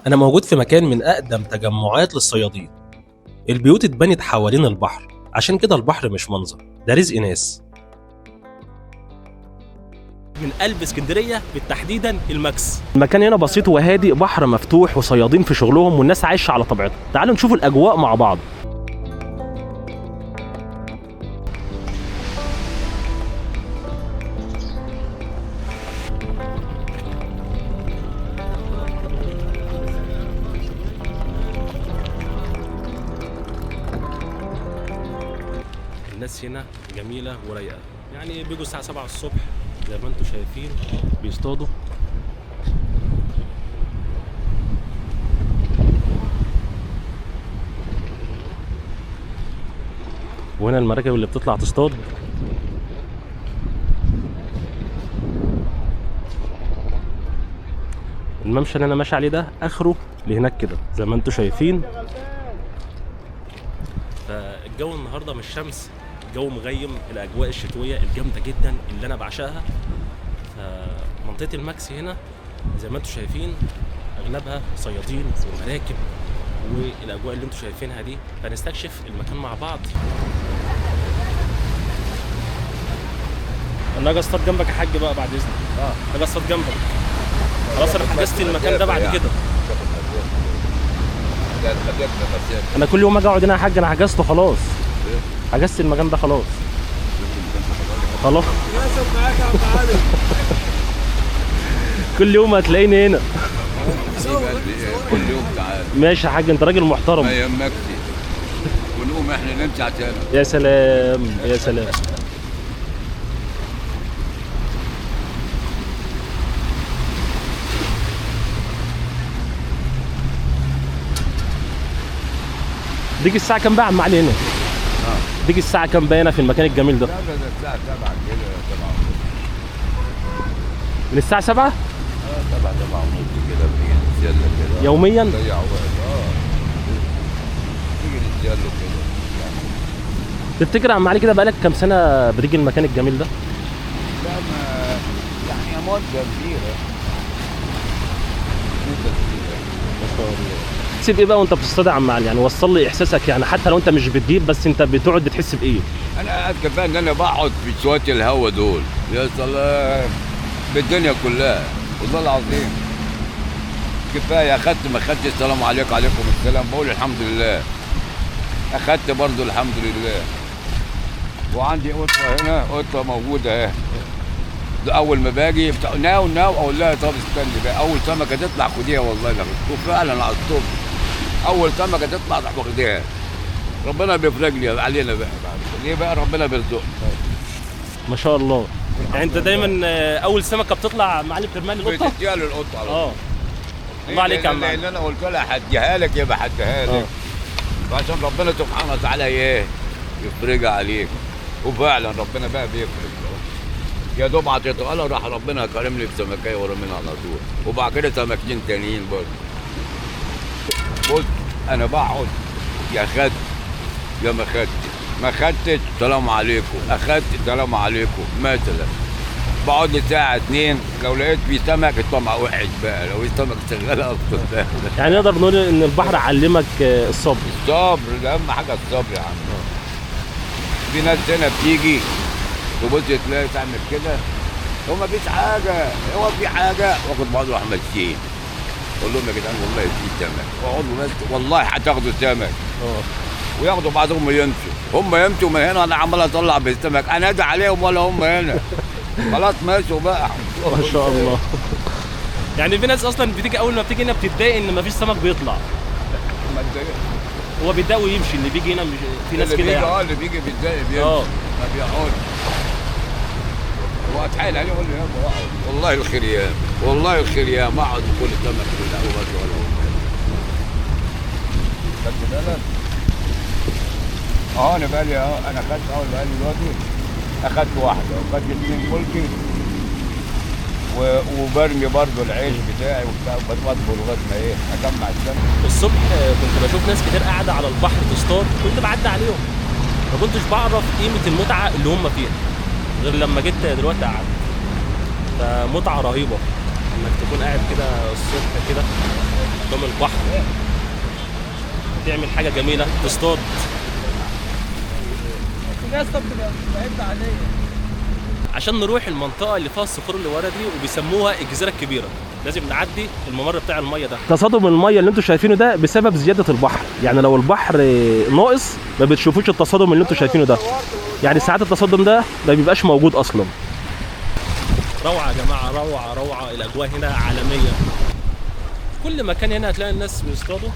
أنا موجود في مكان من أقدم تجمعات للصيادين. البيوت اتبنت حوالين البحر، عشان كده البحر مش منظر، ده رزق ناس. من قلب اسكندريه بالتحديدا الماكس. المكان هنا بسيط وهادي، بحر مفتوح وصيادين في شغلهم والناس عايشه على طبيعتها. تعالوا نشوف الاجواء مع بعض. الناس هنا جميله ورايقه، يعني بيجوا الساعه 7 الصبح زي ما انتم شايفين بيصطادوا. وهنا المراكب اللي بتطلع تصطاد. الممشى اللي انا ماشي عليه ده اخره لهناك كده زي ما انتم شايفين. فالجو النهارده مش شمس، الجو مغيم، الاجواء الشتويه الجامده جدا اللي انا بعشقها. فمنطقه الماكس هنا زي ما انتم شايفين اغلبها صيادين ومراكب والاجواء اللي انتم شايفينها دي. فنستكشف المكان مع بعض. انا هاجي اصطاد جنبك يا حاج بقى بعد اذنك. هاجي اصطاد جنبك. خلاص انا حجزت المكان ده بعد كده. انا كل يوم اجي اقعد هنا يا حاج، انا حجزته خلاص. حجزت المكان ده خلاص. خلاص كل يوم هتلاقيني هنا. كل يوم تعال. ماشي يا حاج، انت راجل محترم. ما يهمكش. ونقوم احنا نمشي تاني. يا سلام يا سلام. ديك الساعة كام بقى يا عم علي هنا؟ ديك الساعة كام بقى هنا في المكان الجميل ده؟ لا ده الساعة 7 كده 7 من الساعة 7 7 7 ونص كده بنيجي نتسلى كده. يوميا؟ نضيع وقت نيجي نتسلى كده. تفتكر يا عم علي كده بقالك كام سنة بتيجي المكان الجميل ده؟ لا ما يعني مدة كبيرة. مدة كبيرة. ما شاء الله. تحس بايه بقى وانت بتصطاد يا عم علي؟ يعني وصل لي احساسك، يعني حتى لو انت مش بتجيب بس انت بتقعد بتحس بايه؟ انا قاعد كفايه ان انا بقعد في شويه الهوا دول. يا سلام بالدنيا كلها والله العظيم. كفايه اخدت ما اخدتش السلام عليكم وعليكم السلام، بقول الحمد لله. اخدت برضو الحمد لله. وعندي قطه هنا، قطه موجوده اهي. اول ما باجي ناو اقول لها طب استني بقى، اول سمكه تطلع خديها والله لا. وفعلا على الصبح اول سمكه تطلع تروح واخديها. ربنا بيفرج لي علينا بقى. ليه بقى ربنا بيرزقنا. ما شاء الله. يعني انت دايما اول سمكه بتطلع معلم بترميها للقطه؟ بتديها للقطه على طول. الله عليك يا عم. لان انا قلت لها هديها لك يبقى هديها لك. وعشان ربنا سبحانه وتعالى ايه يفرجها عليك. وفعلا ربنا بقى بيفرج. يا دوب عطيته قال راح ربنا كرمني بسمكايه ورمينا على طول. وبعد كده سمكتين تانيين برضه. بص انا بقعد يا خدت يا ما خدت، ما خدتش سلام عليكم، اخدت سلام عليكم مثلا. بقعد لي ساعه 2 لو لقيت في سمك الطمع وحش بقى، لو السمك شغال اكتر بقى. يعني نقدر نقول ان البحر علمك الصبر. الصبر ده اهم حاجه، الصبر يا عم. في ناس هنا بتيجي تبص تلاقي تعمل كده، هو ما فيش حاجه، هو في حاجه، واخد بعضه راح ماشيين. اقول لهم يا جدعان والله في سمك، اقعدوا بس والله هتاخدوا سمك. وياخدوا بعضهم يمشوا، هم يمشوا من هنا انا عمال اطلع بالسمك، انا ادعي عليهم ولا هم هنا. خلاص ماشوا بقى. ما شاء الله. يعني في ناس اصلا بتيجي اول ما بتيجي هنا بتتضايق ان مفيش سمك بيطلع. هو بيتضايق ويمشي، اللي بيجي هنا مش في ناس كده يعني. اللي بيجي بيتضايق بيمشي. ما بيقعدش. واتحايل عليه اقول له يابا اقعد، والله الخير يا والله الخير يا ما اقعد كل سمك لا وبس ولا هو. خدت بالك؟ انا بقالي انا خدت بقالي دلوقتي اخدت واحده وخدت 2 بولتي وبرمي برضه العيش بتاعي وبتاع بطبخ لغايه ما ايه اجمع السمك. الصبح كنت بشوف ناس كتير قاعده على البحر تصطاد، كنت بعدي عليهم ما كنتش بعرف قيمه المتعه اللي هم فيها غير لما جيت دلوقتي قعدت. فمتعه رهيبه. انك تكون قاعد كده الصبح كده قدام البحر، تعمل حاجه جميله، تصطاد. عشان نروح المنطقه اللي فيها الصخور اللي ورا دي وبيسموها الجزيره الكبيره، لازم نعدي الممر بتاع الميه ده. تصادم الميه اللي انتوا شايفينه ده بسبب زياده البحر، يعني لو البحر ناقص ما بتشوفوش التصادم اللي انتوا شايفينه ده، يعني ساعات التصادم ده ما بيبقاش موجود اصلا. روعه يا جماعه، روعه روعه، الاجواء هنا عالميه. في كل مكان هنا هتلاقي الناس بيصطادوا.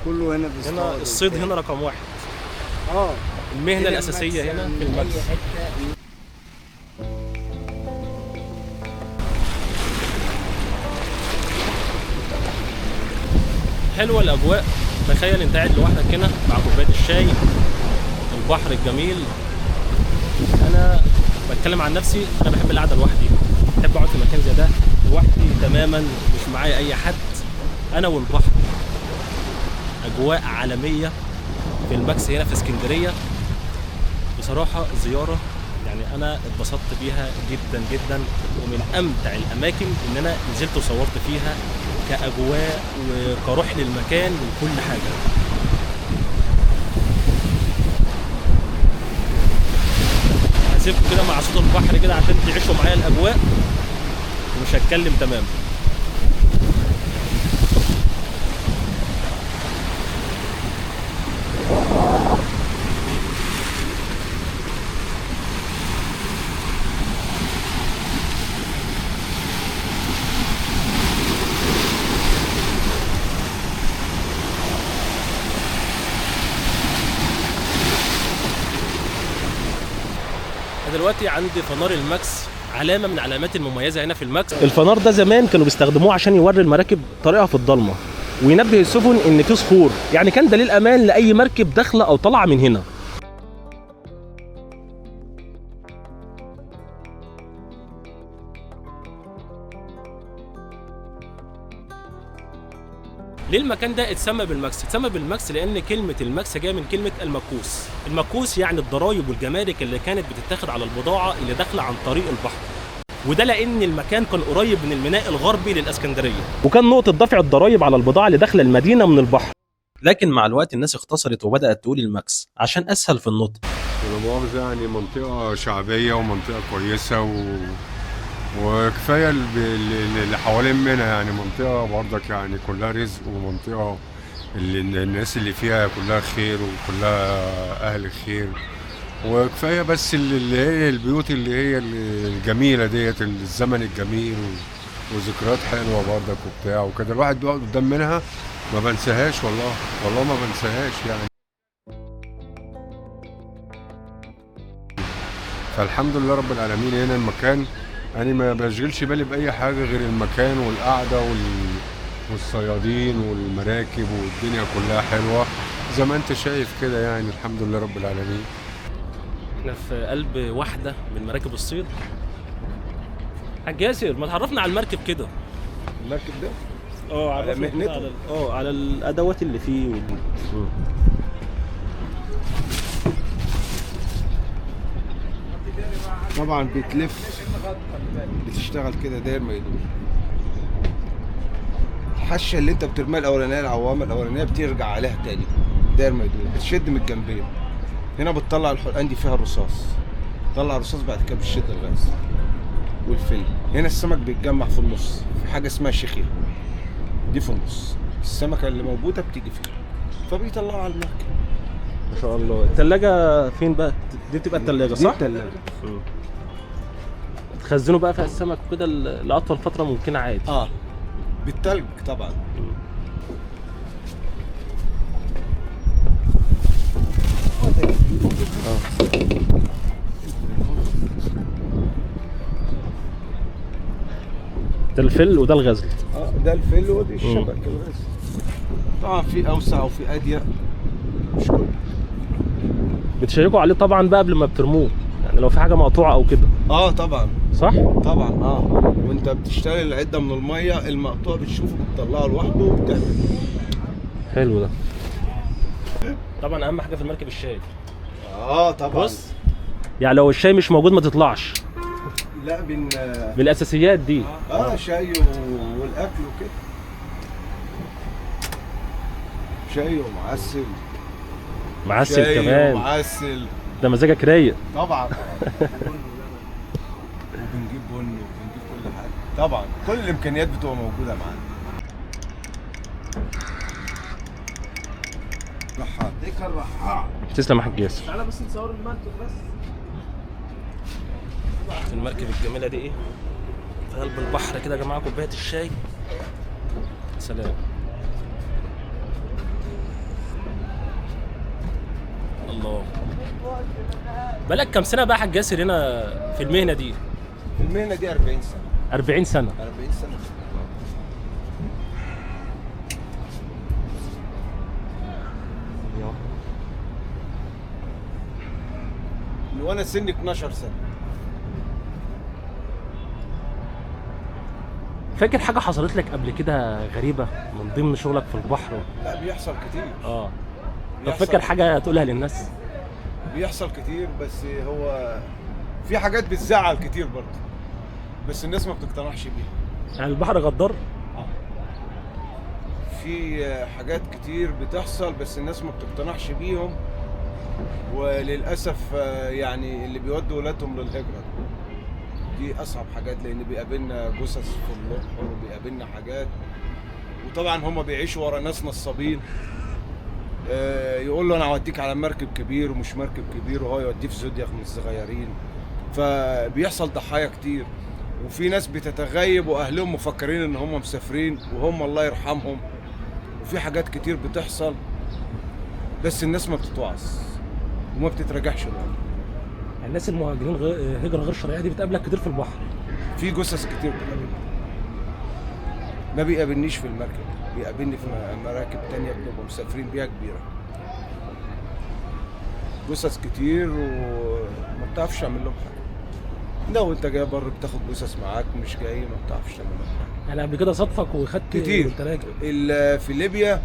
كله هنا بيصطاد. هنا الصيد هنا رقم واحد. المهنه الاساسيه هنا في المكس. حلوه الاجواء. تخيل انت قاعد لوحدك هنا مع كوبايه الشاي، البحر الجميل. انا بتكلم عن نفسي، انا بحب القعده لوحدي، بحب اقعد في مكان زي ده لوحدي تماما، مش معايا اي حد، انا والبحر. اجواء عالميه في الماكس هنا في اسكندريه. بصراحه زياره يعني انا اتبسطت بيها جدا جدا، ومن امتع الاماكن ان انا نزلت وصورت فيها كاجواء وكروح للمكان وكل حاجه. هسيبكم كده مع صوت البحر كده عشان تعيشوا معايا الاجواء، ومش هتكلم تمام. دلوقتي عند فنار الماكس، علامه من علامات المميزه هنا في الماكس. الفنار ده زمان كانوا بيستخدموه عشان يوري المراكب طريقها في الضلمه، وينبه السفن ان في صخور، يعني كان دليل امان لاي مركب داخله او طالعه من هنا. ليه المكان ده اتسمى بالماكس؟ اتسمى بالماكس لان كلمه الماكس جايه من كلمه المكوس. المكوس يعني الضرايب والجمارك اللي كانت بتتاخد على البضاعه اللي داخله عن طريق البحر، وده لان المكان كان قريب من الميناء الغربي للاسكندريه، وكان نقطه دفع الضرايب على البضاعه اللي داخله المدينه من البحر. لكن مع الوقت الناس اختصرت وبدأت تقول الماكس عشان أسهل في النطق. ولا مؤاخذة يعني منطقة شعبية ومنطقة كويسة وكفاية اللي حوالين منها، يعني منطقة برضك يعني كلها رزق، ومنطقة اللي الناس اللي فيها كلها خير وكلها أهل خير، وكفاية بس اللي هي البيوت اللي هي الجميلة ديت، الزمن الجميل وذكريات حلوة برضك وبتاع وكده، الواحد بيقعد قدام منها ما بنساهاش، والله ما بنساهاش يعني. فالحمد لله رب العالمين هنا المكان، يعني ما بشغلش بالي بأي حاجة غير المكان والقعدة والصيادين والمراكب، والدنيا كلها حلوة زي ما انت شايف كده، يعني الحمد لله رب العالمين. احنا في قلب واحده من مراكب الصيد. حاج ياسر، ما تعرفنا على المركب كده. المركب ده على مهنته؟ على الادوات اللي فيه طبعا بتلف، بتشتغل كده داير ما يدور. الحشه اللي انت بترميها الاولانيه، العوامه الاولانيه بترجع عليها تاني داير ما يدور، بتشد من الجنبين. هنا بتطلع الحلقان دي فيها الرصاص، تطلع الرصاص بعد كده بتشد الغاز والفيلم. هنا السمك بيتجمع في النص في حاجه اسمها شيخيه، دي في النص، السمكه اللي موجوده بتيجي فيها فبيطلعوا على المركب. ما شاء الله. التلاجة فين بقى؟ دي بتبقى التلاجة صح؟ دي التلاجة. تخزنوا بقى فيها السمك وكده لأطول فترة ممكنة عادي. بالتلج طبعا. ده الفل وده الغزل. ده الفل ودي الشبك الغزل. طبعا في اوسع وفي اضيق، مش كله. بتشيكوا عليه طبعا بقى قبل ما بترموه، يعني لو في حاجة مقطوعة أو كده. طبعا صح؟ طبعا. وانت بتشتري العده من الميه، المقطوع بتشوفه بتطلعه لوحده وبتعمل. حلو ده. طبعا اهم حاجه في المركب الشاي. طبعا. بص، يعني لو الشاي مش موجود ما تطلعش. لا بالاساسيات دي. شاي والاكل وكده. شاي ومعسل. معسل شاي كمان. ومعسل. ده مزاجك رايق. طبعا. وبنجيب بن وبنجيب كل حاجه. طبعا كل الامكانيات بتبقى موجوده معانا. رحال ديك الرحال. تسلم يا حاج ياسر. تعالى بس نصور المنتج بس. في المركب الجميله دي ايه، في قلب البحر كده يا جماعه، كوبايه الشاي. سلام. الله. بقالك كام سنه بقى يا حاج ياسر هنا في المهنه دي؟ في المهنه دي 40 سنه. 40 سنه. 40 سنه. من وانا سني 12 سنه. فاكر حاجه حصلت لك قبل كده غريبه من ضمن شغلك في البحر؟ لا بيحصل كتير. طب بيحصل فاكر حاجه تقولها للناس؟ بيحصل كتير، بس هو في حاجات بتزعل كتير برضه، بس الناس ما بتقتنعش بيها. يعني البحر غدار؟ في حاجات كتير بتحصل بس الناس ما بتقتنعش بيهم، وللاسف يعني اللي بيودوا ولادهم للهجره دي اصعب حاجات، لان بيقابلنا جثث في البحر وبيقابلنا حاجات، وطبعا هم بيعيشوا ورا ناس نصابين. يقول له انا هوديك على مركب كبير ومش مركب كبير، وهو يوديه في زودياك من الصغيرين. فبيحصل ضحايا كتير، وفي ناس بتتغيب واهلهم مفكرين ان هم مسافرين وهم الله يرحمهم، وفي حاجات كتير بتحصل بس الناس ما بتتوعظ وما بتتراجعش الامر. الناس المهاجرين هجره غير شرعيه دي بتقابلك كتير في البحر؟ في جثث كتير بتقابلني، ما بيقابلنيش في المركب، بيقابلني في مراكب تانية بنبقى مسافرين بيها كبيرة. جثث كتير وما بتعرفش تعمل لهم حاجة. لو انت جاي بره بتاخد جثث معاك، مش جاي ما بتعرفش تعمل لهم حاجة. يعني قبل كده صدفك وخدت كتير وانت راجع؟ في ليبيا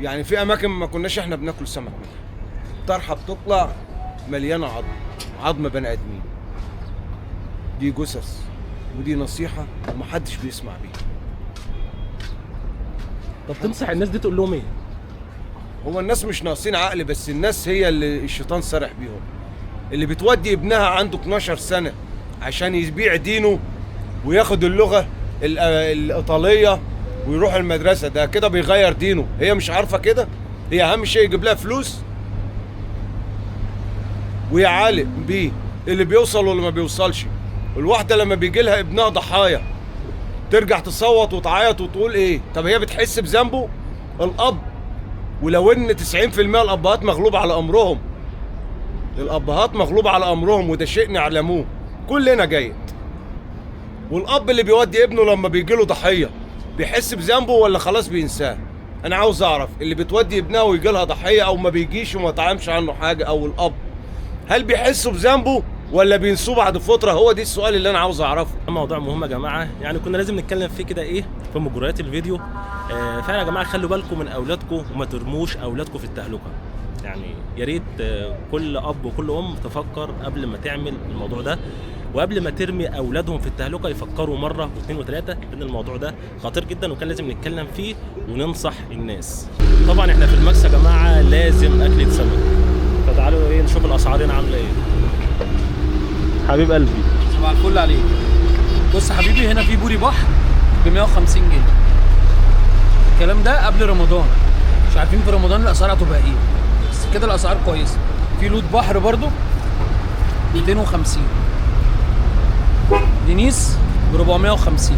يعني في اماكن ما كناش احنا بناكل سمك منها. طرحة بتطلع مليانة عظم بني ادمين. دي جثث، ودي نصيحة ومحدش بيسمع بيها. طب تنصح الناس دي تقول لهم ايه؟ هو الناس مش ناقصين عقل، بس الناس هي اللي الشيطان سرح بيهم. اللي بتودي ابنها عنده 12 سنة عشان يبيع دينه وياخد اللغة الإيطالية ويروح المدرسة، ده كده بيغير دينه. هي مش عارفة كده، هي أهم شيء يجيب لها فلوس ويعالق بيه اللي بيوصل واللي ما بيوصلش. الواحدة لما بيجي لها ابنها ضحايا ترجع تصوت وتعيط وتقول ايه؟ طب هي بتحس بذنبه؟ الاب، ولو ان 90% الابهات مغلوب على امرهم، الابهات مغلوب على امرهم، وده شيء نعلموه كلنا جيد. والاب اللي بيودي ابنه لما بيجي له ضحيه بيحس بذنبه ولا خلاص بينساه؟ انا عاوز اعرف اللي بتودي ابنها ويجي لها ضحيه او ما بيجيش وما تعلمش عنه حاجه، او الاب، هل بيحسوا بذنبه ولا بينسوه بعد فتره؟ هو دي السؤال اللي انا عاوز اعرفه. موضوع مهم يا جماعه، يعني كنا لازم نتكلم فيه كده ايه في مجريات الفيديو. فعلا يا جماعه خلوا بالكم من اولادكم وما ترموش اولادكم في التهلكه. يعني يا ريت كل اب وكل ام تفكر قبل ما تعمل الموضوع ده، وقبل ما ترمي اولادهم في التهلكه يفكروا مره واثنين وثلاثه، لان الموضوع ده خطير جدا وكان لازم نتكلم فيه وننصح الناس. طبعا احنا في المكس يا جماعه لازم اكله سمك، فتعالوا ايه نشوف الاسعار هنا عامله ايه. حبيب قلبي صباح الفل عليك. بص حبيبي، هنا في بوري بحر ب 150 جنيه. الكلام ده قبل رمضان، مش عارفين في رمضان الاسعار هتبقى ايه، بس كده الاسعار كويسه. في لوت بحر برضو 250. دينيس ب 450.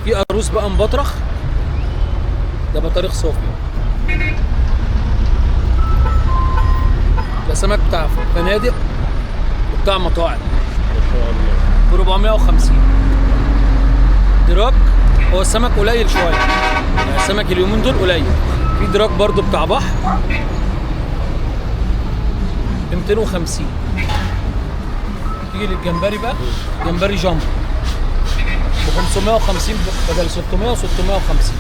في قاروص بقى مبطرخ، ده بطارخ صافي، ده سمك بتاع فنادق وبتاع مطاعم ب 450. دراك هو السمك قليل شويه، يعني السمك اليومين دول قليل. في دراك برضو بتاع بحر ب 250. تيجي للجمبري بقى، جمبري جامبو ب 550 بدل 600 و 650.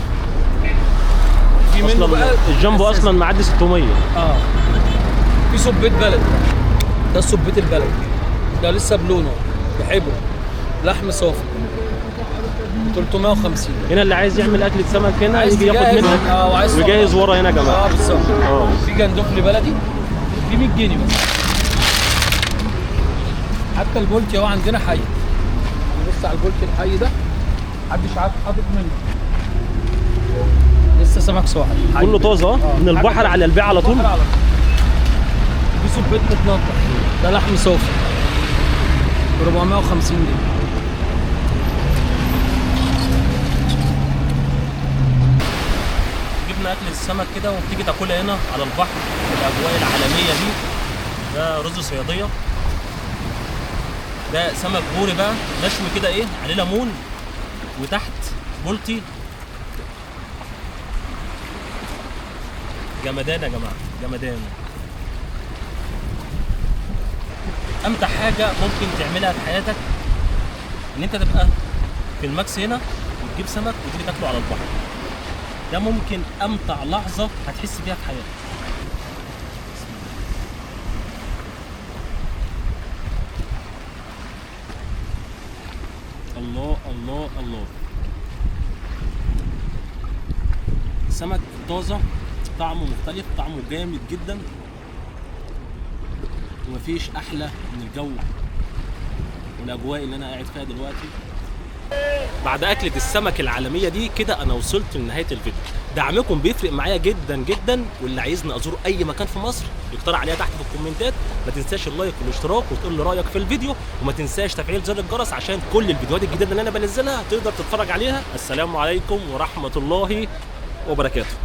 في منه بقى الجامبو اصلا معدي 600. في سبيت بلد، ده السبيت البلد ده لسه بلونه بحبه، لحم صافي 350. هنا اللي عايز يعمل اكله سمك هنا عايز يجي ياخد تجهز، منك وعايز ويجهز ورا هنا يا جماعه. بالظبط. في جندفلي بلدي ب 100 جنيه بس. حتى البولتي اهو عندنا حي. بص على البولتي الحي ده محدش عارف حاطط منه، لسه سمك صاحي كله طازه من البحر على البيع على طول. في سبيت متنطط، ده لحم صافي ب 450 جنيه. جبنا اكل السمك كده وبتيجي تاكلها هنا على البحر الاجواء العالميه دي. ده رز صياديه، ده سمك بوري بقى مشوي كده ايه عليه ليمون، وتحت بولتي. جمدان يا جماعه، جمدان. امتع حاجه ممكن تعملها في حياتك ان انت تبقى في الماكس هنا وتجيب سمك وتيجي تاكله على البحر. ده ممكن امتع لحظه هتحس بيها في حياتك. الله الله الله. السمك طازه، طعمه مختلف، طعمه جامد جدا، ومفيش احلى من الجو والاجواء اللي انا قاعد فيها دلوقتي. بعد اكله السمك العالميه دي كده انا وصلت لنهايه الفيديو. دعمكم بيفرق معايا جدا جدا، واللي عايزني ازور اي مكان في مصر يقترح عليها تحت في الكومنتات. ما تنساش اللايك والاشتراك وتقول لي رايك في الفيديو، وما تنساش تفعيل زر الجرس عشان كل الفيديوهات الجديده اللي انا بنزلها تقدر تتفرج عليها. السلام عليكم ورحمه الله وبركاته.